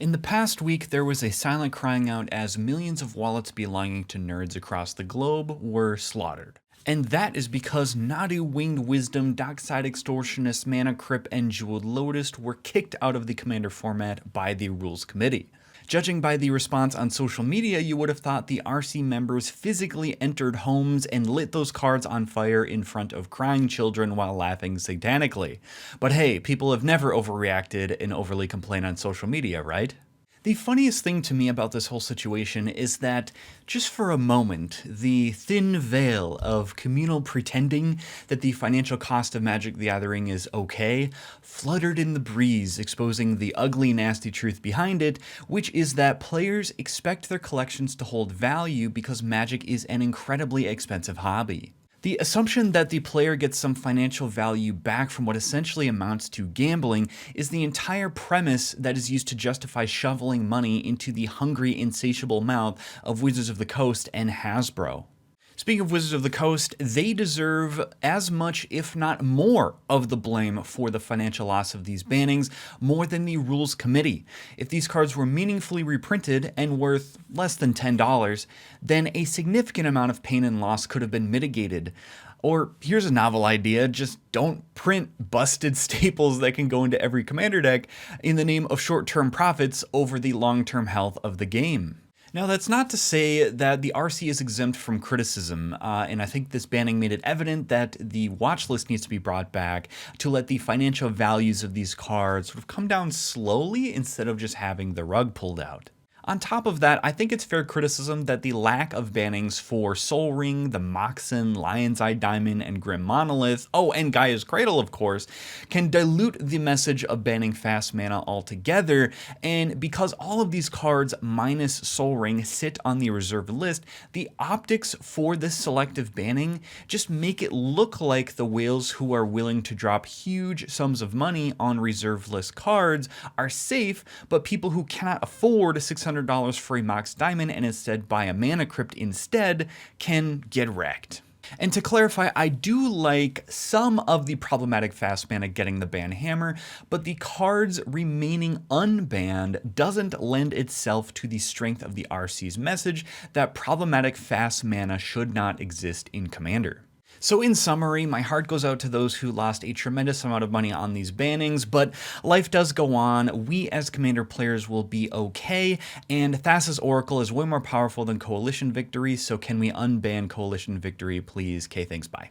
In the past week, there was a silent crying out as millions of wallets belonging to nerds across the globe were slaughtered. And that is because Nadu Winged Wisdom, Dockside Extortionist, Mana Crypt, and Jeweled Lotus were kicked out of the Commander format by the Rules Committee. Judging by the response on social media, you would have thought the RC members physically entered homes and lit those cards on fire in front of crying children while laughing satanically. But hey, people have never overreacted and overly complained on social media, right? The funniest thing to me about this whole situation is that, just for a moment, the thin veil of communal pretending that the financial cost of Magic the Gathering is okay fluttered in the breeze, exposing the ugly, nasty truth behind it, which is that players expect their collections to hold value because Magic is an incredibly expensive hobby. The assumption that the player gets some financial value back from what essentially amounts to gambling is the entire premise that is used to justify shoveling money into the hungry, insatiable mouth of Wizards of the Coast and Hasbro. Speaking of Wizards of the Coast, they deserve as much, if not more, of the blame for the financial loss of these bannings, more than the Rules Committee. If these cards were meaningfully reprinted and worth less than $10, then a significant amount of pain and loss could have been mitigated. Or here's a novel idea, just don't print busted staples that can go into every commander deck in the name of short-term profits over the long-term health of the game. Now, that's not to say that the RC is exempt from criticism, and I think this banning made it evident that the watch list needs to be brought back to let the financial values of these cards sort of come down slowly instead of just having the rug pulled out. On top of that, I think it's fair criticism that the lack of bannings for Sol Ring, the Moxen, Lion's Eye Diamond, and Grim Monolith, and Gaia's Cradle, of course, can dilute the message of banning fast mana altogether, and because all of these cards minus Sol Ring sit on the reserved list, the optics for this selective banning just make it look like the whales who are willing to drop huge sums of money on reserved list cards are safe, but people who cannot afford $600 for a Mox Diamond and instead buy a Mana Crypt instead can get wrecked. And to clarify, I do like some of the problematic fast mana getting the ban hammer, but the cards remaining unbanned doesn't lend itself to the strength of the RC's message that problematic fast mana should not exist in Commander. So in summary, my heart goes out to those who lost a tremendous amount of money on these bannings, but life does go on. We as Commander players will be okay, and Thassa's Oracle is way more powerful than Coalition Victory, so can we unban Coalition Victory, please? Okay, thanks, bye.